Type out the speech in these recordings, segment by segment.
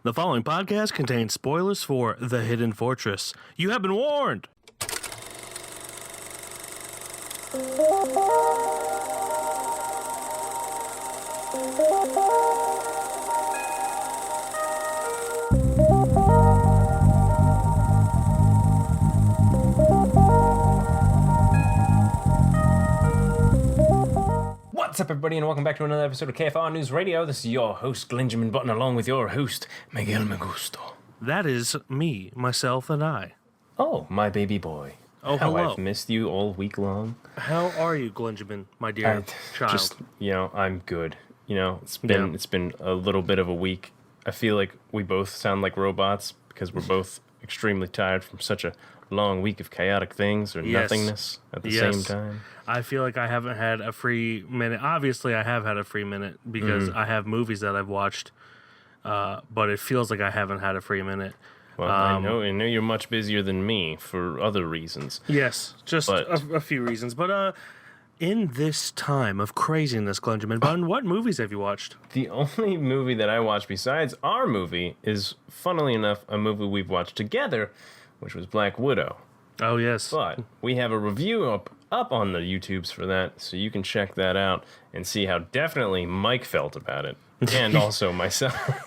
The following podcast contains spoilers for The Hidden Fortress. You have been warned! What's up, everybody, and welcome back to another episode of KFR News Radio. This is your host, Glenjamin Button, along with your host, Miguel Megusto. That is me, myself, and I. Oh, my baby boy. Oh, How hello. I've missed you all week long. How are you, Glenjamin, my dear child? I'm good. It's been a little bit of a week. I feel like we both sound like robots because we're both extremely tired from such a long week of chaotic things or nothingness at the same time. I feel like I haven't had a free minute. Obviously, I have had a free minute because I have movies that I've watched, but it feels like I haven't had a free minute. Well, I know you're much busier than me for other reasons. Yes, just a few reasons. But in this time of craziness, Glenjamin Button, what movies have you watched? The only movie that I watched besides our movie is, funnily enough, a movie we've watched together, which was Black Widow. Oh, yes. But we have a review up on the YouTubes for that, so you can check that out and see how definitely Mike felt about it, and also myself.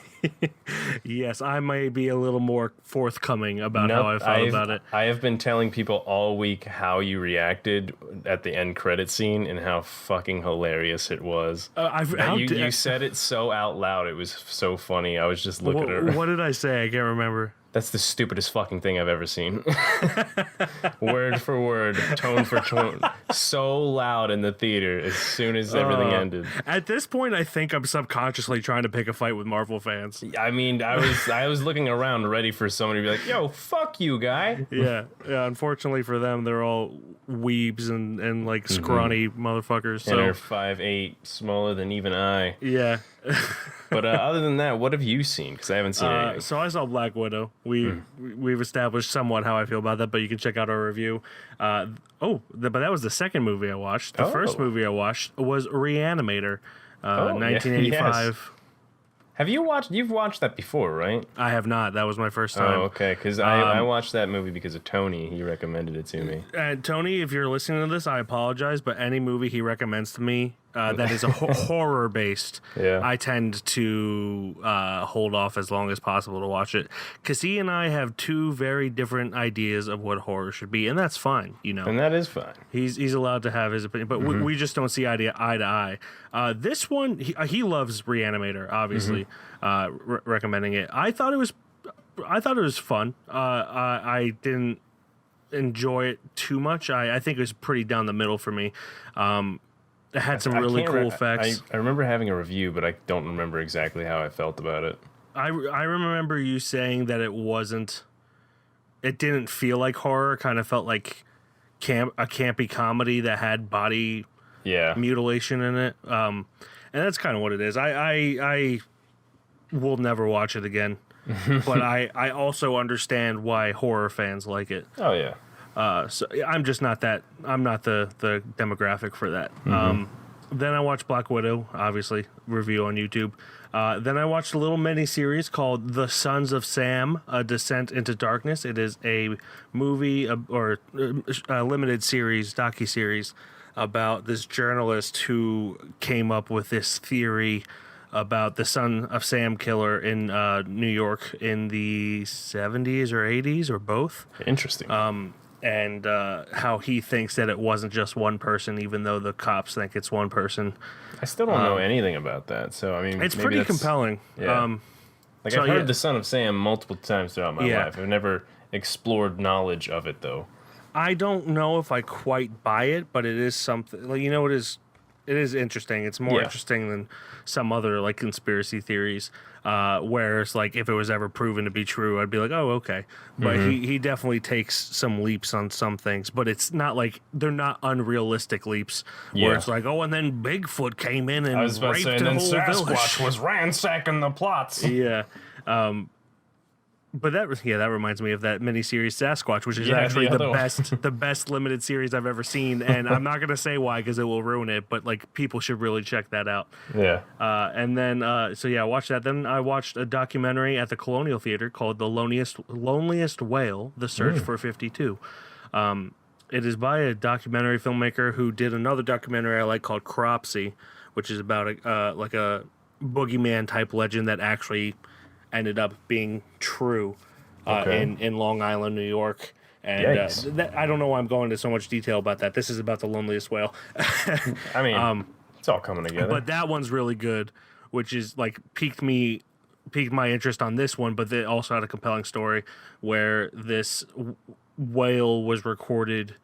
Yes, I may be a little more forthcoming about how I felt about it. I have been telling people all week how you reacted at the end credit scene and how fucking hilarious it was. You said it so out loud. It was so funny. I was just looking at her. What did I say? I can't remember. That's the stupidest fucking thing I've ever seen. Word for word, tone for tone. So loud in the theater as soon as everything ended. At this point, I think I'm subconsciously trying to pick a fight with Marvel fans. I mean, I was looking around ready for somebody to be like, yo, fuck you, guy. Yeah. Unfortunately for them, they're all weebs and like scrawny motherfuckers. And they're 5'8", smaller than even I. Yeah. But other than that, what have you seen? Because I haven't seen anything. So I saw Black Widow. We've established somewhat how I feel about that, but you can check out our review. But that was the second movie I watched. The first movie I watched was Reanimator, 1985. Yes. You've watched that before, right? I have not. That was my first time. Oh, okay. Because I watched that movie because of Tony. He recommended it to me. Tony, if you're listening to this, I apologize, but any movie he recommends to me that is horror-based, I tend to hold off as long as possible to watch it. Because he and I have two very different ideas of what horror should be, and that's fine, And that is fine. He's allowed to have his opinion, but we just don't see eye to eye. This one, he loves Reanimator, obviously, recommending it. I thought it was fun. I didn't enjoy it too much. I think it was pretty down the middle for me. It had some really cool effects. I remember having a review, but I don't remember exactly how I felt about it. I remember you saying that it didn't feel like horror, kind of felt like a campy comedy that had body mutilation in it. And that's kind of what it is. I will never watch it again, but I also understand why horror fans like it. Oh, yeah. So I'm just not that. I'm not the demographic for that. Then I watched Black Widow, obviously review on YouTube. Then I watched a little mini series called The Sons of Sam: A Descent into Darkness. It is a movie or a limited series, docu-series about this journalist who came up with this theory about the Son of Sam killer in New York in the 70s or 80s or both. Interesting. And how he thinks that it wasn't just one person, even though the cops think it's one person. I still don't know anything about that, so I mean, it's pretty compelling. Yeah. I've heard the Son of Sam multiple times throughout my life. I've never explored knowledge of it, though. I don't know if I quite buy it, but it is something. It is interesting. It's more interesting than some other conspiracy theories. Whereas if it was ever proven to be true, I'd be like, oh, okay. But he definitely takes some leaps on some things, but it's not they're not unrealistic leaps where it's and then Bigfoot came in and raped the whole village. Sasquatch was ransacking the plots. Yeah. But that reminds me of that miniseries Sasquatch, which is Yeah, actually the the other one. best limited series I've ever seen, and I'm not gonna say why because it will ruin it. But like people should really check that out. Yeah. And then I watched that. Then I watched a documentary at the Colonial Theater called "The Loneliest Whale: The Search for 52." It is by a documentary filmmaker who did another documentary I like called Cropsy, which is about a boogeyman type legend that actually ended up being true in Long Island, New York. And I don't know why I'm going into so much detail about that. This is about the loneliest whale. I mean, it's all coming together. But that one's really good, which is like piqued my interest on this one. But they also had a compelling story where this whale was recorded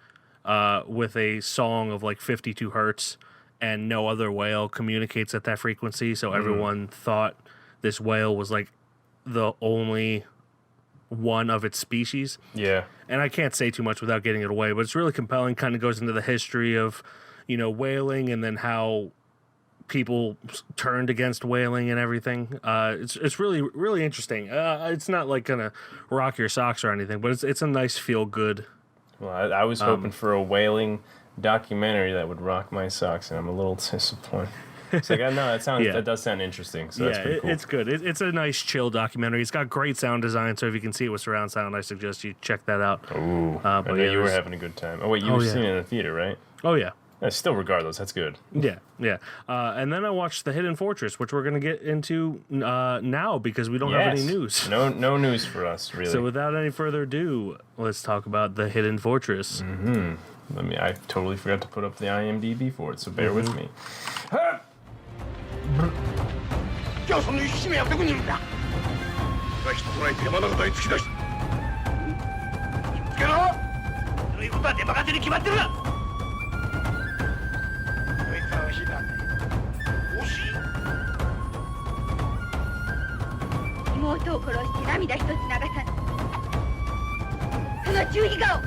with a song of like 52 hertz, and no other whale communicates at that frequency. So everyone thought this whale was like the only one of its species. Yeah. And I can't say too much without getting it away, but it's really compelling. Kind of goes into the history of, whaling, and then how people turned against whaling and everything. It's really, really interesting. It's not like gonna rock your socks or anything, but it's a nice feel good. Well, I was hoping for a whaling documentary that would rock my socks, and I'm a little disappointed. It's like, no, that does sound interesting. So that's pretty cool. It's good. It's a nice, chill documentary. It's got great sound design, so if you can see it with surround sound, I suggest you check that out. Ooh, I know you were having a good time. Oh, wait, you were seeing it in the theater, right? Oh, yeah. Still, regardless, that's good. Yeah. And then I watched The Hidden Fortress, which we're going to get into now because we don't have any news. No news for us, really. So without any further ado, let's talk about The Hidden Fortress. I totally forgot to put up the IMDb for it, so bear with me. じゃあその生き締めはどこにいるんだ人が人とないと山の中へ突き出し見つけろそういうことは出馬勝手に決まってるこいつは欲しいんだ欲しい妹を殺して涙一つ流さぬその十字架を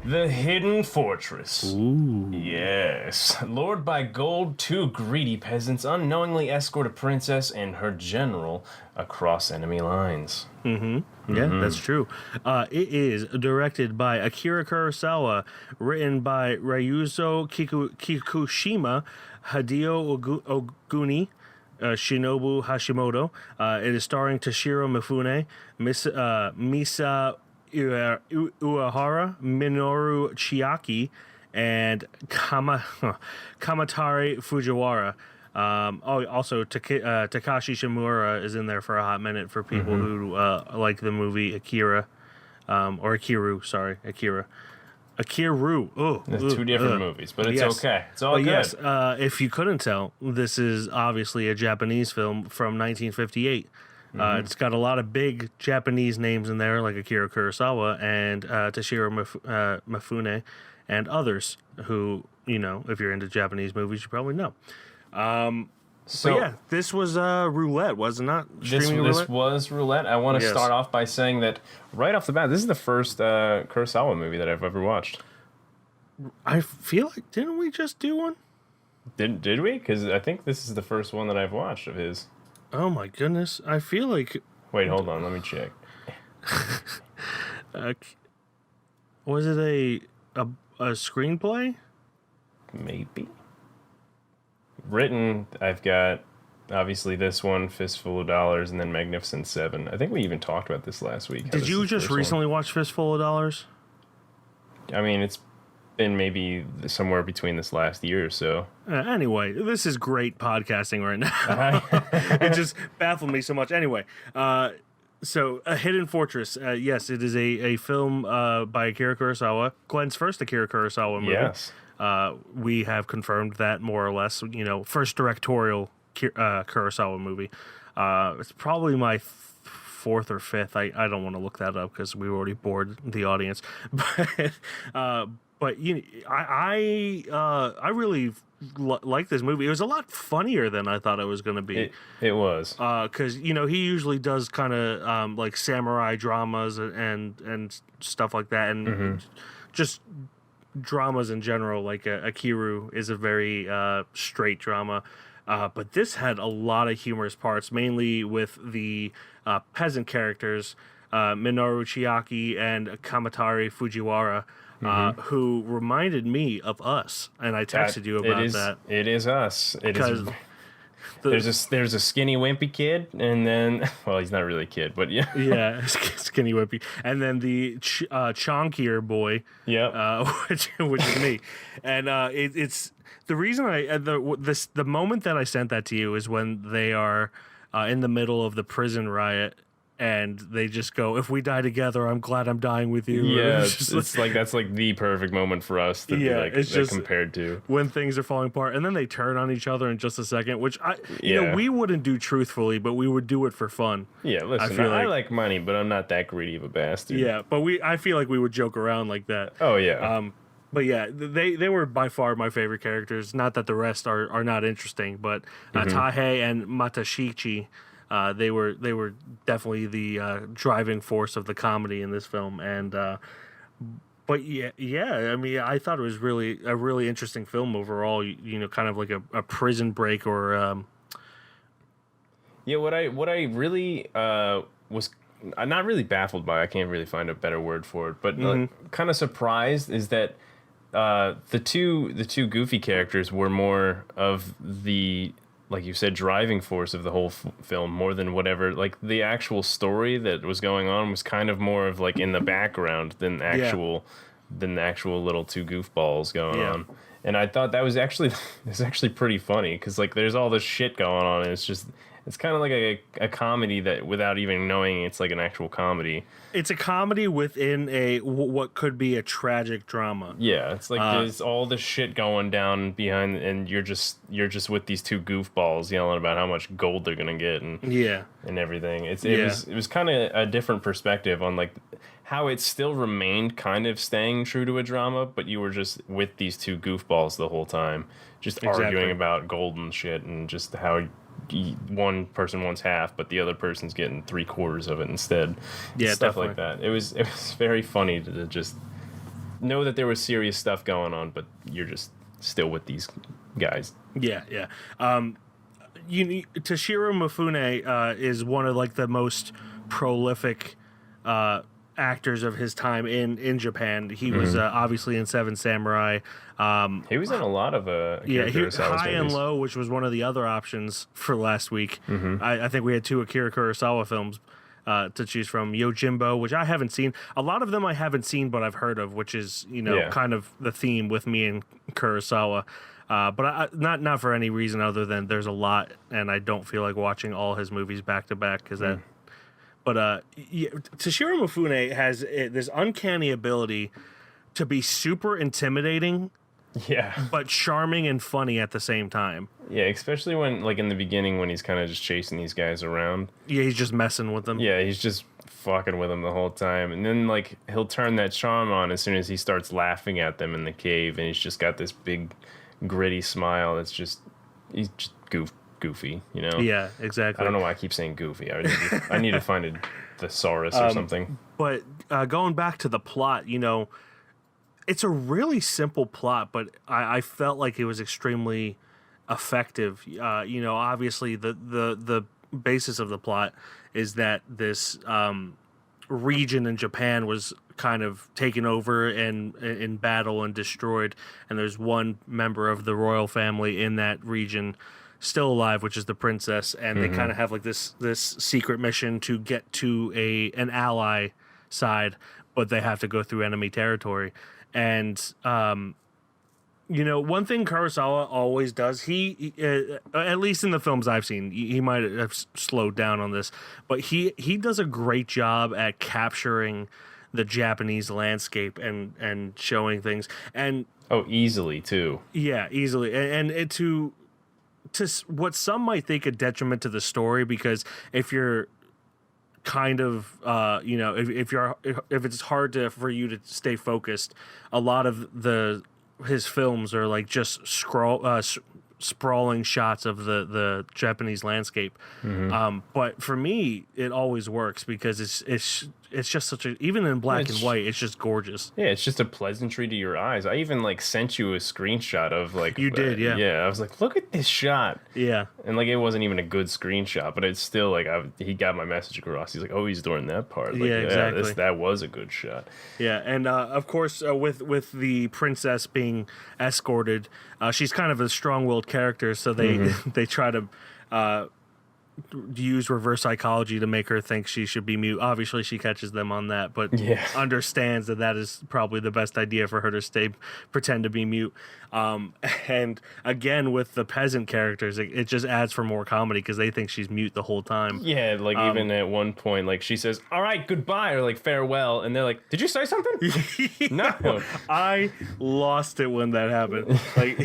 The Hidden Fortress. Ooh. Yes. Lured by gold, two greedy peasants unknowingly escort a princess and her general across enemy lines. Yeah, that's true. It is directed by Akira Kurosawa, written by Ryuzo Kikushima, Hideo Oguni, Shinobu Hashimoto. It is starring Toshiro Mifune, Misa Uehara, Minoru Chiaki, and Kamatari Fujiwara. Also Takashi Shimura is in there for a hot minute for people who like the movie Akira, or Akiru. Sorry, Akira. Akiru. Oh, There's two different movies, but it's okay. It's all good. Yes, if you couldn't tell, this is obviously a Japanese film from 1958. It's got a lot of big Japanese names in there, like Akira Kurosawa and Toshiro Mifune, and others who, if you're into Japanese movies, you probably know. This was roulette, was it not? This was roulette. I want to start off by saying that right off the bat, this is the first Kurosawa movie that I've ever watched. I feel like, didn't we just do one? Did we? Because I think this is the first one that I've watched of his. Oh my goodness! I feel like. Wait, hold on. Let me check. Was it a screenplay? Maybe. Written, I've got obviously this one, Fistful of Dollars, and then Magnificent Seven. I think we even talked about this last week. Did you just recently watch Fistful of Dollars? I mean, it's been maybe somewhere between this last year or so. Anyway, this is great podcasting right now. It just baffled me so much. Anyway, so A Hidden Fortress. Yes, it is a film by Akira Kurosawa. Glenn's first Akira Kurosawa movie. Yes. We have confirmed that more or less. First directorial Kurosawa movie. It's probably my fourth or fifth. I don't want to look that up because we already bored the audience. But I really like this movie. It was a lot funnier than I thought it was going to be. It was. Because he usually does kind of like samurai dramas and stuff like that, and just dramas in general. Like Akiru is a very straight drama. But this had a lot of humorous parts, mainly with the peasant characters, Minoru Chiaki and Kamatari Fujiwara, who reminded me of us. And I texted you about that. It is us. It is. There's a skinny wimpy kid, and then he's not really a kid, but yeah, yeah, skinny wimpy, and then the chonkier boy, which is me, and it's the reason the moment that I sent that to you is when they are in the middle of the prison riot. And they just go, if we die together, I'm glad I'm dying with you. Yeah, it's like that's like the perfect moment for us to be like it's just compared to when things are falling apart, and then they turn on each other in just a second, which we wouldn't do truthfully, but we would do it for fun. Yeah, listen, I like money, but I'm not that greedy of a bastard. Yeah, but I feel like we would joke around like that. Oh yeah. But yeah, they were by far my favorite characters. Not that the rest are not interesting, but Tahei and Matashichi. They were definitely the driving force of the comedy in this film, and but I mean, I thought it was really a really interesting film overall. Kind of like a prison break or. Yeah, what I really was not really baffled by, I can't really find a better word for it, but kind of surprised is that the two goofy characters were more of the, like you said, driving force of the whole film more than whatever. Like the actual story that was going on was kind of more of like in the background than the actual little two goofballs going on. And I thought that was actually pretty funny because like there's all this shit going on, and it's kind of like a comedy that without even knowing it's like an actual comedy. It's a comedy within what could be a tragic drama. Yeah, it's like there's all this shit going down behind, and you're just with these two goofballs yelling about how much gold they're gonna get and everything. It was kind of a different perspective on like how it still remained kind of staying true to a drama, but you were just with these two goofballs the whole time, just arguing about gold and shit, and just how one person wants half, but the other person's getting 3/4 of it instead. Yeah, stuff definitely. like that. It was very funny to just know that there was serious stuff going on, but you're just still with these guys. Yeah. Toshiro Mifune is one of like the most prolific actors of his time in Japan. He was obviously in Seven Samurai. He was in a lot of High and Low, which was one of the other options for last week. I think we had 2 Akira Kurosawa films to choose from. Yojimbo, which I haven't seen. A lot of them I haven't seen, but I've heard of, which is kind of the theme with me and Kurosawa. But not for any reason other than there's a lot, and I don't feel like watching all his movies back to back because that. But Toshiro Mifune has this uncanny ability to be super intimidating, but charming and funny at the same time. Yeah, especially when, like, in the beginning when he's kind of just chasing these guys around. Yeah, he's just messing with them. Yeah, he's just fucking with them the whole time. And then, like, he'll turn that charm on as soon as he starts laughing at them in the cave, and he's just got this big, gritty smile that's just... He's just goofy, you know? Yeah, exactly. I don't know why I keep saying goofy. I need to find a thesaurus or something. But going back to the plot, it's a really simple plot, but I felt like it was extremely effective. Obviously the basis of the plot is that this region in Japan was kind of taken over and in battle and destroyed, and there's one member of the royal family in that region still alive, which is the princess, and they kind of have like this secret mission to get to an ally side, but they have to go through enemy territory. And one thing Kurosawa always does, he at least in the films I've seen, he might have slowed down on this, but he does a great job at capturing the Japanese landscape and showing things, and easily too. Yeah, easily, and to what some might think a detriment to the story, because if you're kind of if it's hard for you to stay focused, a lot of his films are like just sprawling shots of the Japanese landscape. But for me, it always works because it's it's just such a, even in black and white, it's just gorgeous. Yeah, it's just a pleasantry to your eyes. I even like sent you a screenshot of like you did, yeah. Yeah, I was like, look at this shot. Yeah, and like it wasn't even a good screenshot, but it's still like he got my message across. He's like, oh, he's doing that part. Like, yeah, exactly. That was a good shot. Yeah, and of course, with the princess being escorted, she's kind of a strong-willed character, so they they try to use reverse psychology to make her think she should be mute. Obviously, she catches them on that, but understands that is probably the best idea for her to pretend to be mute. And again, with the peasant characters, it just adds for more comedy because they think she's mute the whole time. Yeah, like even at one point, like she says, "All right, goodbye," or like farewell, and they're like, "Did you say something?" No, I lost it when that happened. Like,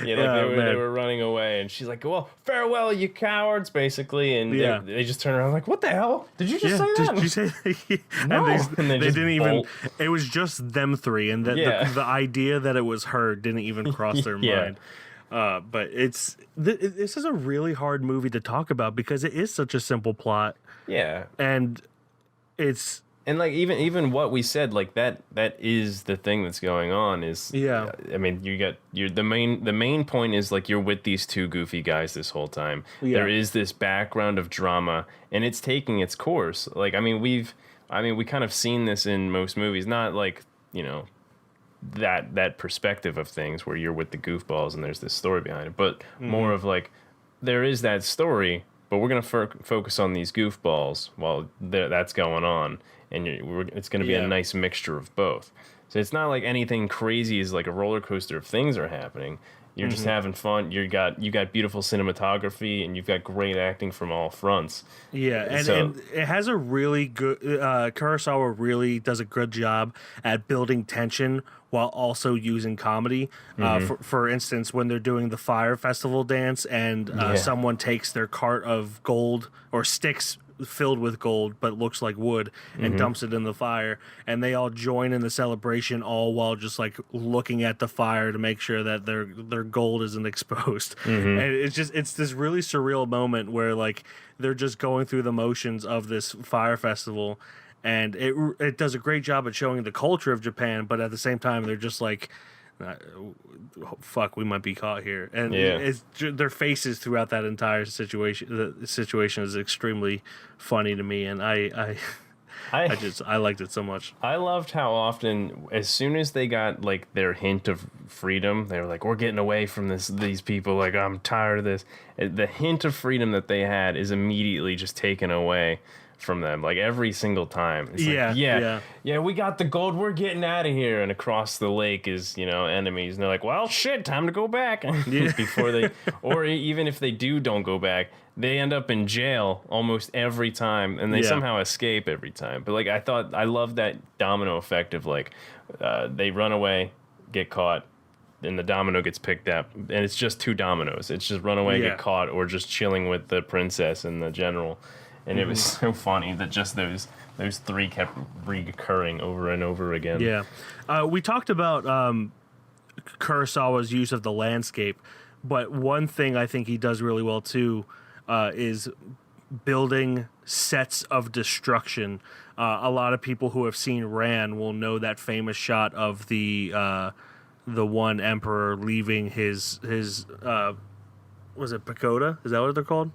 yeah, like they were running away, and she's like, "Well, farewell, you cowards," basically, and they just turn around like, "What the hell? Did you just say that?" Did you say that? No, and they just didn't bolt. even. It was just them three, and the idea that it was her didn't even cross their mind. But this is a really hard movie to talk about because it is such a simple plot. Yeah, and it's. And like even what we said, like that is the thing that's going on is I mean the main point is like you're with these two goofy guys this whole time. There is this background of drama and it's taking its course. Like we kind of seen this in most movies, not like, you know, that perspective of things where you're with the goofballs and there's this story behind it, but more of like there is that story, but we're going to focus on these goofballs while that's going on. And it's going to be a nice mixture of both. So it's not like anything crazy is like a roller coaster of things are happening. You're just having fun. You got beautiful cinematography and you've got great acting from all fronts. Yeah, and it has a really good Kurosawa really does a good job at building tension while also using comedy. For instance, when they're doing the fire festival dance and someone takes their cart of gold or sticks filled with gold but looks like wood and dumps it in the fire, and they all join in the celebration all while just like looking at the fire to make sure that their gold isn't exposed. And it's this really surreal moment where like they're just going through the motions of this fire festival, and it does a great job at showing the culture of Japan, but at the same time they're just like, fuck, we might be caught here. And their faces throughout that entire situation, the situation is extremely funny to me, and I liked it so much. I loved how often, as soon as they got like their hint of freedom, they were like, "We're getting away from these people. Like, I'm tired of this." The hint of freedom that they had is immediately just taken away from them, like every single time. It's we got the gold, we're getting out of here, and across the lake is, you know, enemies, and they're like, well, shit, time to go back. Before they, or even if they don't go back, they end up in jail almost every time, and they somehow escape every time. But like I love that domino effect of like they run away, get caught, and the domino gets picked up, and it's just two dominoes. It's just run away, get caught, or just chilling with the princess and the general. And it was so funny that just those three kept recurring over and over again. Yeah. We talked about Kurosawa's use of the landscape, but one thing I think he does really well too is building sets of destruction. A lot of people who have seen Ran will know that famous shot of the one emperor leaving his was it pagoda? Is that what they're called?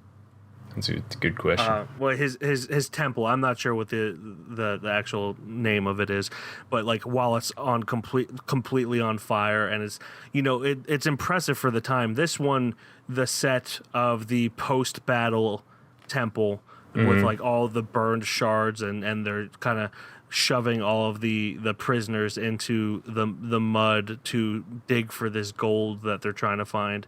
It's a good question. Well, his temple. I'm not sure what the actual name of it is, but like while it's on completely on fire, and it's, you know, it's impressive for the time. This one, the set of the post battle temple with like all the burned shards, and they're kind of shoving all of the prisoners into the mud to dig for this gold that they're trying to find.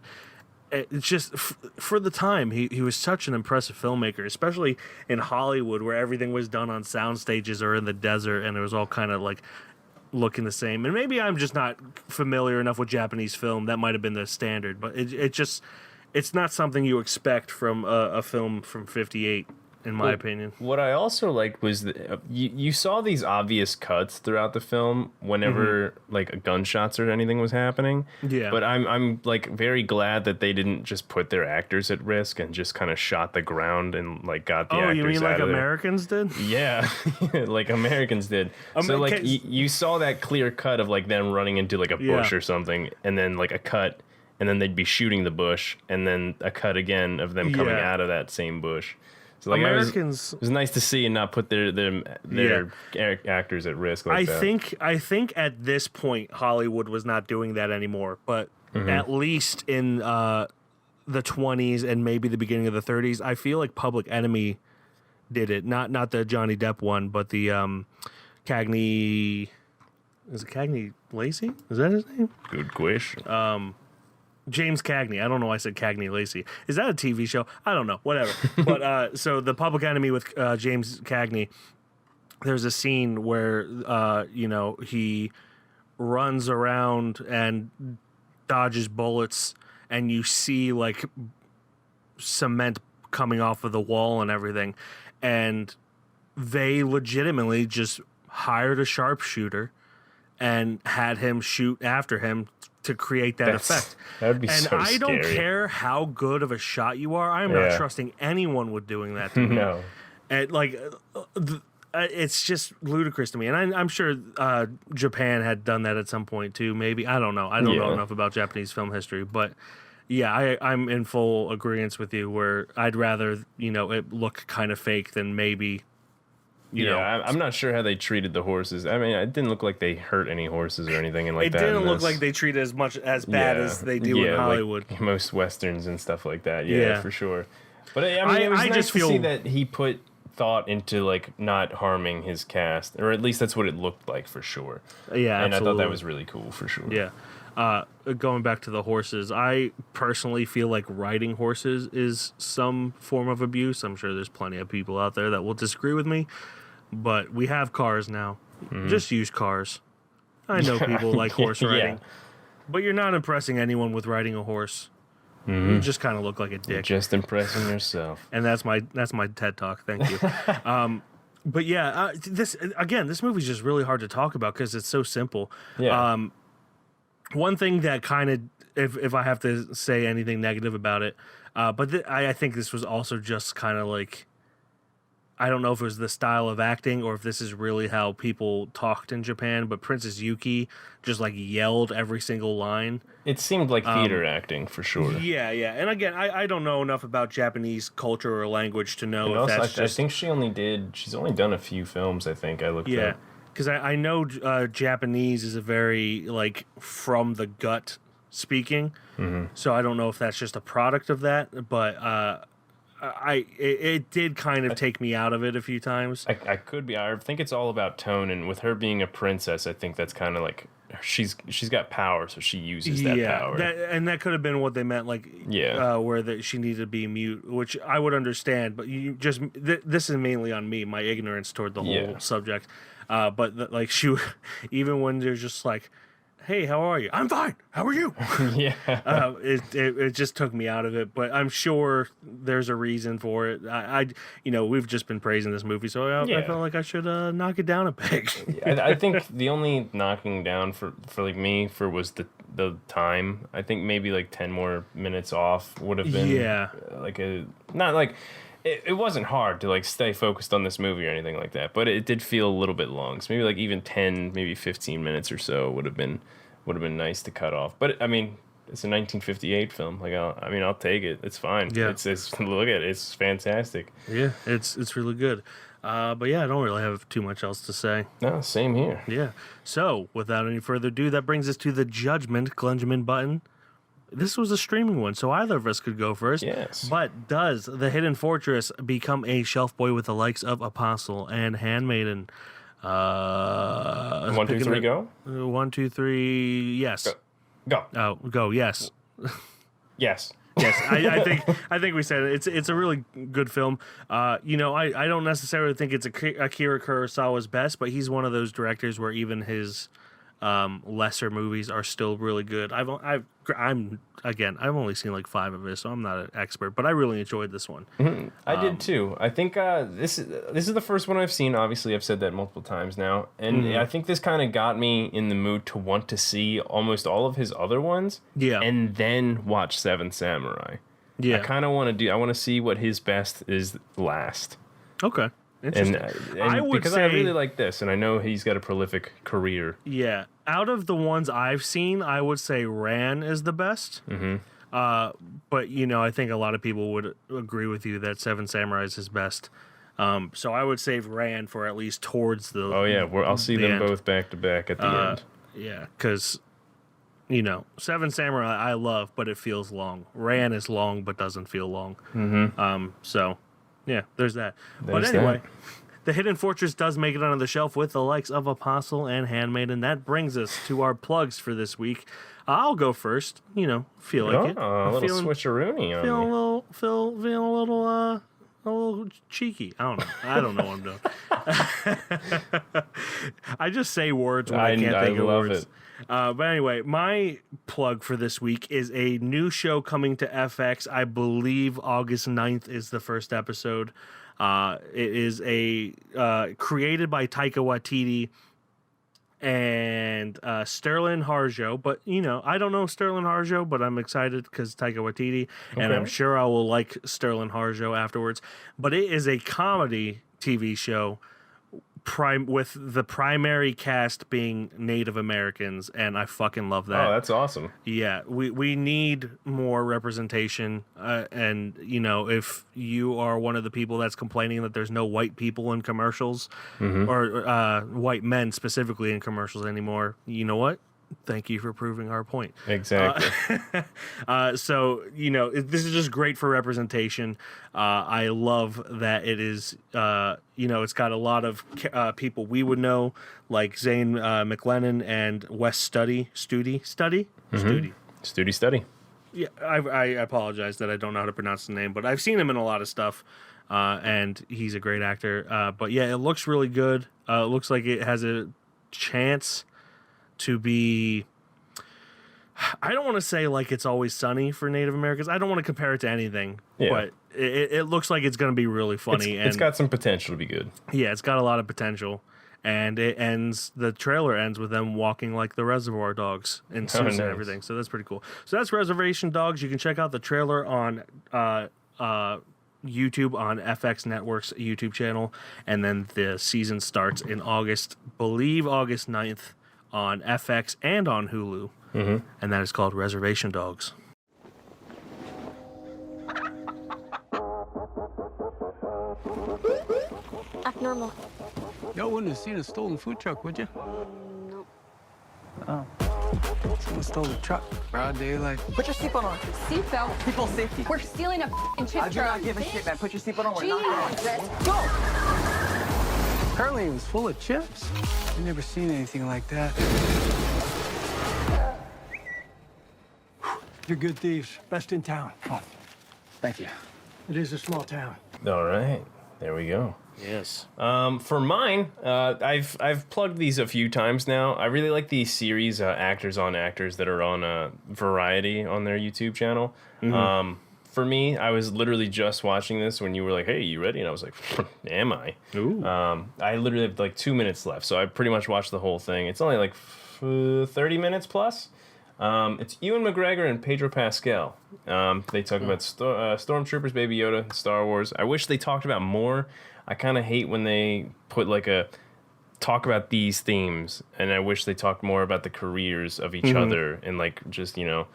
It's just, for the time, he was such an impressive filmmaker, especially in Hollywood, where everything was done on sound stages or in the desert, and it was all kind of like looking the same. And maybe I'm just not familiar enough with Japanese film. That might have been the standard, but it's not something you expect from a film from '58. in my opinion. What I also liked was that you saw these obvious cuts throughout the film whenever like gunshots or anything was happening. Yeah. But I'm like very glad that they didn't just put their actors at risk and just kind of shot the ground and like got the actors you mean out like of there. Americans did? Yeah, like Americans did. So like you saw that clear cut of like them running into like a bush or something, and then like a cut, and then they'd be shooting the bush, and then a cut again of them coming out of that same bush. So like Americans, it was nice to see and not put their actors at risk like that. I think at this point Hollywood was not doing that anymore, but at least in the 20s and maybe the beginning of the 30s, I feel like Public Enemy did it. Not the Johnny Depp one, but the Cagney. Is it Cagney Lacey? Is that his name? Good question. James Cagney. I don't know why I said Cagney Lacey. Is that a TV show? I don't know. Whatever. But so the Public Enemy with James Cagney, there's a scene where he runs around and dodges bullets, and you see like cement coming off of the wall and everything, and they legitimately just hired a sharpshooter and had him shoot after him to create that effect. That would be and so I don't scary. care how good of a shot you are. I'm not trusting anyone with doing that to me. No. And it's just ludicrous to me. And I'm sure Japan had done that at some point too. Maybe, I don't know. I don't know enough about Japanese film history, but yeah, I'm in full agreement with you. Where I'd rather it look kind of fake than maybe. I'm not sure how they treated the horses. I mean, it didn't look like they hurt any horses or anything that. It didn't look like they treat it as bad as they do in Hollywood. Like most westerns and stuff like that. Yeah, for sure. But I mean, it was nice just to see that he put thought into like not harming his cast, or at least that's what it looked like for sure. Yeah, and absolutely. I thought that was really cool for sure. Yeah. Going back to the horses, I personally feel like riding horses is some form of abuse. I'm sure there's plenty of people out there that will disagree with me. But we have cars now. Just use cars. I know people like horse riding. But you're not impressing anyone with riding a horse. You just kind of look like a dick. You're just impressing yourself. And that's my TED Talk. Thank you. But yeah, this movie's just really hard to talk about because it's so simple. Yeah. One thing that kind of, if I have to say anything negative about it, I think this was also just kind of like, I don't know if it was the style of acting or if this is really how people talked in Japan, but Princess Yuki just like yelled every single line. It seemed like theater acting for sure. Yeah. And again, I don't know enough about Japanese culture or language to know if that's I think she's only done a few films, I think. I looked up. Because I know Japanese is a very like from the gut speaking. So I don't know if that's just a product of that, but it did kind of take me out of it a few times. I could be. I think it's all about tone, and with her being a princess, I think that's kind of like she's got power, so she uses that power. And that could have been what they meant, like where she needed to be mute, which I would understand. But you just this is mainly on me, my ignorance toward the whole subject. But like even when they're just like, hey, how are you? I'm fine. How are you? It just took me out of it, but I'm sure there's a reason for it. We've just been praising this movie, so I felt like I should knock it down a peg. I think the only knocking down for like me was the time. I think maybe like 10 more minutes off would have been It wasn't hard to like stay focused on this movie or anything like that, but it did feel a little bit long. So maybe like even 10, maybe 15 minutes or so would have been nice to cut off. But I mean, it's a 1958 film. Like I'll take it. It's fine. Yeah. It's look at it. It's fantastic. Yeah, it's really good. But yeah, I don't really have too much else to say. No, same here. Yeah. So without any further ado, that brings us to the judgment Glungeman button. This was a streaming one, so either of us could go first. Yes. But does The Hidden Fortress become a shelf boy with the likes of Apostle and Handmaiden? 1, 2, 3, go. 1, 2, 3. Yes. Go. Oh, go. Yes. Yes. Yes. I think we said it. It's a really good film. I don't necessarily think it's Akira Kurosawa's best, but he's one of those directors where even his lesser movies are still really good. I've only seen like 5 of his, so I'm not an expert, but I really enjoyed this one. I did too. I think this is the first one I've seen. Obviously, I've said that multiple times now, and I think this kind of got me in the mood to want to see almost all of his other ones. Yeah, and then watch Seven Samurai. Yeah, I kind of want to do. I want to see what his best is last. Okay. Interesting. And I would because say, I really like this, and I know he's got a prolific career. Yeah, out of the ones I've seen, I would say Ran is the best. But I think a lot of people would agree with you that Seven Samurai is his best. So I would save Ran for at least towards the. Oh yeah, I'll see them end. both back to back at the end. Yeah, because Seven Samurai I love, but it feels long. Ran is long, but doesn't feel long. So. Yeah, there's that. But anyway, The Hidden Fortress does make it onto the shelf with the likes of Apostle and Handmaiden. That brings us to our plugs for this week. I'll go first. Feel like it. A little switcheroony on me. Feeling a little cheeky. I don't know what I'm doing. I just say words when I can't think of words. But anyway, my plug for this week is a new show coming to FX. I believe August 9th is the first episode. It is created by Taika Waititi and Sterling Harjo. But, I don't know Sterling Harjo, but I'm excited because Taika Waititi. Okay. And I'm sure I will like Sterling Harjo afterwards. But it is a comedy TV show with the primary cast being Native Americans, and I fucking love that. Oh, that's awesome. Yeah, we need more representation, and if you are one of the people that's complaining that there's no white people in commercials, or white men specifically in commercials anymore, you know what? Thank you for proving our point. Exactly. So, this is just great for representation. I love that it is, it's got a lot of people we would know, like Zane McLennan and Wes Studi. Yeah, I apologize that I don't know how to pronounce the name, but I've seen him in a lot of stuff, and he's a great actor. But yeah, it looks really good. It looks like it has a chance to be, I don't want to say like It's Always Sunny for Native Americans. I don't want to compare it to anything, but it looks like it's going to be really funny. It's got some potential to be good. Yeah, it's got a lot of potential. And the trailer ends with them walking like the Reservoir Dogs in suits and everything. So that's pretty cool. So that's Reservation Dogs. You can check out the trailer on YouTube on FX Network's YouTube channel. And then the season starts in August 9th. On FX and on Hulu, and that is called Reservation Dogs. Abnormal. Y'all wouldn't have seen a stolen food truck, would you? No. Oh. Someone stole the truck. Broad daylight. Put your seatbelt on. Seatbelt. People's safety. We're stealing a chip I do truck. not give a shit, man. Put your seatbelt on. We're not Jesus. Go! Apparently it was full of chips. I've never seen anything like that. You're good thieves. Best in town. Oh, thank you. It is a small town. All right. There we go. Yes. For mine, I've plugged these a few times now. I really like these series, Actors on Actors, that are on Variety on their YouTube channel. For me, I was literally just watching this when you were like, "Hey, you ready?" And I was like, "Am I?" Ooh. I literally have like 2 minutes left, so I pretty much watched the whole thing. It's only like 30 minutes plus. It's Ewan McGregor and Pedro Pascal. They talk about Stormtroopers, Baby Yoda, Star Wars. I wish they talked about more. I kind of hate when they put talk about these themes, and I wish they talked more about the careers of each other and just the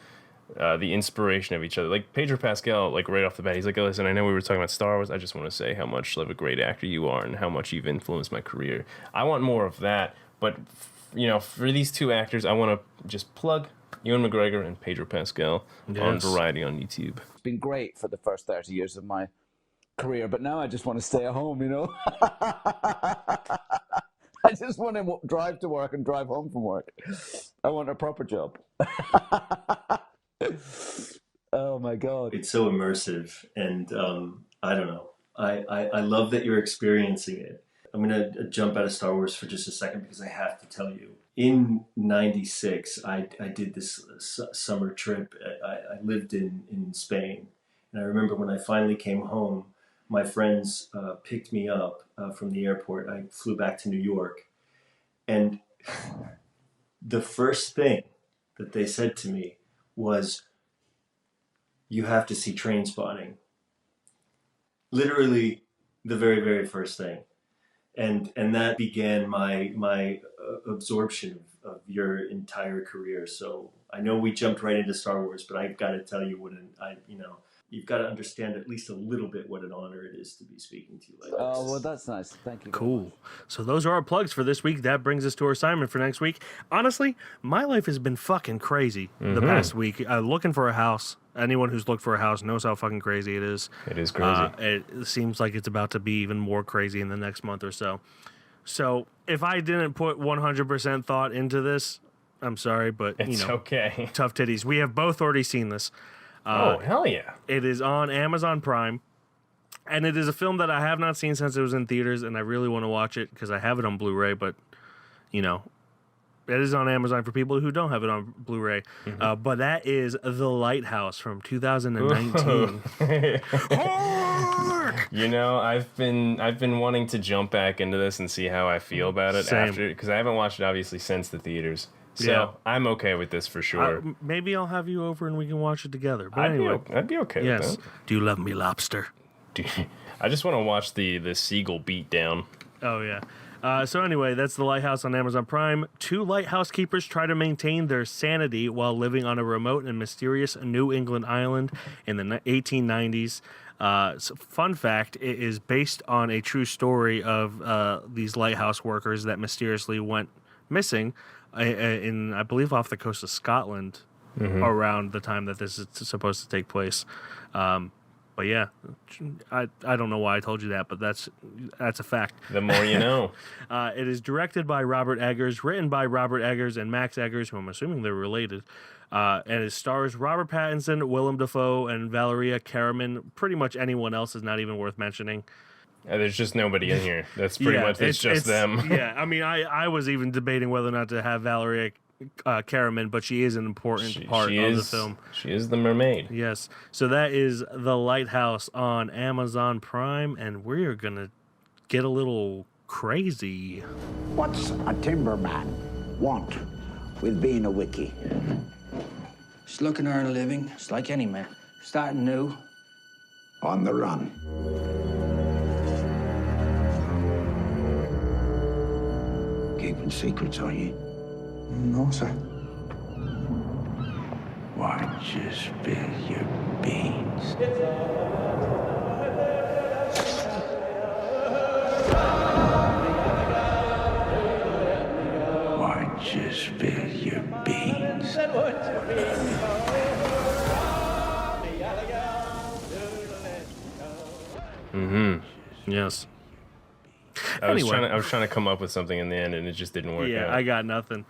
inspiration of each other. Like Pedro Pascal, right off the bat, he's like, "Oh, listen, I know we were talking about Star Wars. I just want to say how much of a great actor you are and how much you've influenced my career." I want more of that, but for these two actors, I want to just plug Ewan McGregor and Pedro Pascal on Variety on YouTube. It's been great for the first 30 years of my career, but now I just want to stay at home, I just want to drive to work and drive home from work. I want a proper job. Oh my God. It's so immersive, and I don't know. I love that you're experiencing it. I'm going to jump out of Star Wars for just a second because I have to tell you. in '96, I did this summer trip. I lived in Spain, and I remember when I finally came home, my friends picked me up from the airport. I flew back to New York, and the first thing that they said to me was, "You have to see Train Spotting." Literally, the very, very first thing. And that began my absorption of your entire career. So I know we jumped right into Star Wars, but I've got to tell you you've got to understand at least a little bit what an honor it is to be speaking to you like this. Oh, well, that's nice. Thank you. Cool. So those are our plugs for this week. That brings us to our assignment for next week. Honestly, my life has been fucking crazy the past week. Looking for a house. Anyone who's looked for a house knows how fucking crazy it is. It is crazy. It seems like it's about to be even more crazy in the next month or so. So if I didn't put 100% thought into this, I'm sorry, but it's okay. Tough titties. We have both already seen this. Oh, hell yeah. It is on Amazon Prime, and it is a film that I have not seen since it was in theaters, and I really want to watch it because I have it on Blu-ray, but, it is on Amazon for people who don't have it on Blu-ray. But that is The Lighthouse from 2019. I've been wanting to jump back into this and see how I feel about it after, because I haven't watched it obviously since the theaters. So I'm okay with this for sure. Maybe I'll have you over and we can watch it together. But I'd be okay with that. Do you love me, lobster? I just want to watch the seagull beat down. Oh, yeah. So anyway, that's The Lighthouse on Amazon Prime. Two lighthouse keepers try to maintain their sanity while living on a remote and mysterious New England island in the 1890s. So fun fact, it is based on a true story of these lighthouse workers that mysteriously went missing in, I believe, off the coast of Scotland around the time that this is supposed to take place. But yeah, I don't know why I told you that, but that's a fact. The more you know. It is directed by Robert Eggers, written by Robert Eggers and Max Eggers, who I'm assuming they're related. And it stars Robert Pattinson, Willem Dafoe, and Valeria Karaman. Pretty much anyone else is not even worth mentioning. There's just nobody in here. That's pretty much it's just them. Yeah, I mean, I was even debating whether or not to have Valeria Karaman, but she is an important part of the film. She is the mermaid. Yes. So that is The Lighthouse on Amazon Prime, and we're going to get a little crazy. What's a timberman want with being a wickie? Just looking to earn a living, just like any man. Starting new. On the run. Keeping secrets, are you? No, sir. Why don't you spill your beans? Why don't you spill your beans? Yes. I was trying to come up with something in the end, and it just didn't work out. Yeah, I got nothing.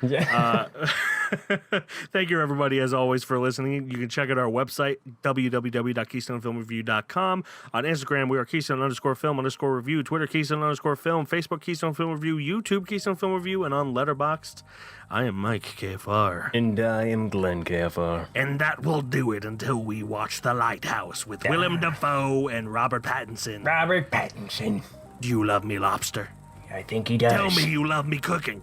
Thank you, everybody, as always, for listening. You can check out our website, www.keystonefilmreview.com. On Instagram, we are Keystone_film_review. Twitter, Keystone_film. Facebook, Keystone Film Review. YouTube, Keystone Film Review. And on Letterboxd, I am Mike KFR. And I am Glenn KFR. And that will do it until we watch The Lighthouse with Willem Dafoe and Robert Pattinson. Robert Pattinson. Do you love me, lobster? I think he does. Tell me you love me cooking.